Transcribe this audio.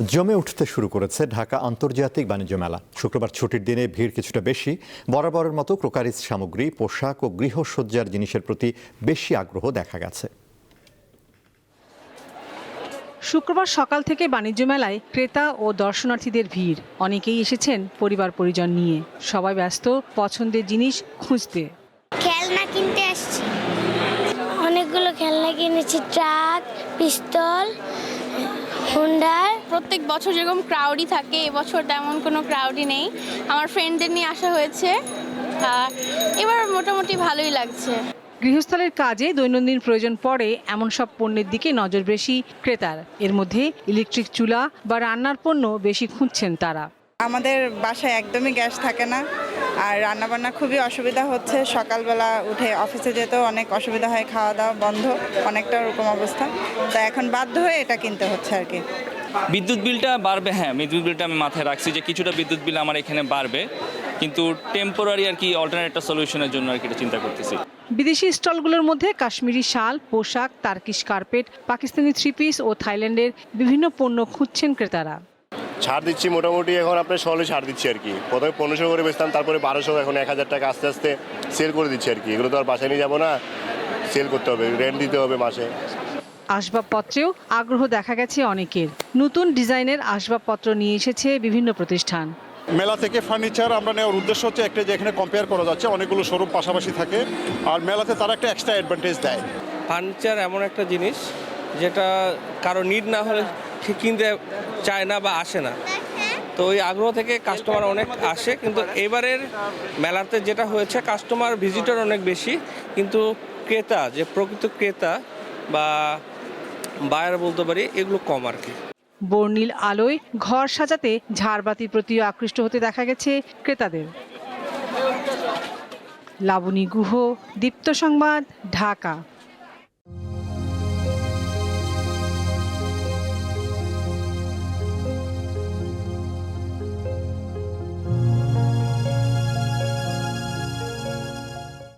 জমে উঠতে শুরু করেছে ঢাকা আন্তর্জাতিক বাণিজ্য মেলা। শুক্রবার ছুটির দিনে ভিড় কিছুটা বেশি। বরাবরের মতো ক্রোকারিজ সামগ্রী, পোশাক ও গৃহসজ্জার জিনিসের প্রতি বেশি আগ্রহ দেখা গেছে। শুক্রবার সকাল থেকে বাণিজ্য মেলায় ক্রেতা ও দর্শনার্থীদের ভিড়। অনেকেই এসেছেন পরিবার পরিজন নিয়ে। সবাই ব্যস্ত পছন্দের জিনিস খুঁজতে। খেলনা কিনতে আসছি, অনেকগুলো খেলনা কিনেছি, ট্রাক, পিস্তল, হুন্ডার। প্রত্যেক বছর যেরকম ক্রাউডই থাকে, এবছর তেমন কোনো ক্রাউডই নেই। আমার ফ্রেন্ডদের নিয়ে আসা হয়েছে, এবার মোটামুটি ভালোই লাগছে। গৃহস্থলের কাজে দৈনন্দিন প্রয়োজন পড়ে এমন সব পণ্যের দিকে নজর বেশি ক্রেতার। এর মধ্যে ইলেকট্রিক চুলা বা রান্নার পণ্য বেশি খুঁজছেন তারা। আমাদের বাসায় একদমই গ্যাস থাকে না, আর রান্নাবান্না খুবই অসুবিধা হচ্ছে। সকালবেলা উঠে অফিসে যেতেও অনেক অসুবিধা হয়, খাওয়া দাওয়া বন্ধ, অনেকটা ওরকম অবস্থা। তো এখন বাধ্য হয়ে এটা কিনতে হচ্ছে আর কি। বিদ্যুৎ বিলটা বাড়বে, হ্যাঁ বিদ্যুৎ বিলটা আমি মাথায় রাখছি যে কিছুটা বিদ্যুৎ বিল আমার এখানে বাড়বে, কিন্তু টেম্পোরারি আর কি অল্টারনেট সলিউশনের জন্য আর কি এটা চিন্তা করতেছি। বিদেশি স্টলগুলোর মধ্যে কাশ্মীরি শাল, পোশাক, Turkish carpet, Pakistani three piece ও থাইল্যান্ডের বিভিন্ন পণ্য খুঁজছেন ক্রেতারা। ছাড় দিচ্ছি মোটামুটি, এখন আপনার সলে ছাড় দিচ্ছি আর কি। প্রথমে 1500 করে বেচতাম, তারপরে 1200, এখন 1000 টাকা আস্তে আস্তে সেল করে দিচ্ছি আর কি। এগুলো তো আর বাসায় নিয়ে যাবো না, সেল করতে হবে, রেন্ট দিতে হবে মাসে। আসবাবপত্রেও আগ্রহ দেখা গেছে অনেকের। নতুন ডিজাইনের আসবাবপত্র নিয়ে এসেছে বিভিন্ন প্রতিষ্ঠান। মেলা থেকে ফার্নিচার আমরা নেওয়ার উদ্দেশ্য হচ্ছে একটা, যে এখানে কম্পেয়ার করা যাচ্ছে, অনেকগুলো শোরুম পাশাপাশি থাকে, আর মেলাতে তারা একটা এক্সট্রা অ্যাডভান্টেজ দেয়। ফার্নিচার এমন একটা জিনিস যেটা কারো নিড না হলে কিনতে চায় না বা আসে না, তো ওই আগ্রহ থেকে কাস্টমার অনেক আসে। কিন্তু এবারের মেলাতে যেটা হয়েছে, কাস্টমার ভিজিটর অনেক বেশি, কিন্তু ক্রেতা, যে প্রকৃত ক্রেতা বা বায়ার বলতে পারি, এগুলো কম আর কি। বর্ণিল আলোয় ঘর সাজাতে ঝাড়বাতির প্রতিও আকৃষ্ট হতে দেখা গেছে ক্রেতাদের। লাবণী গুহ, দীপ্ত সংবাদ, ঢাকা।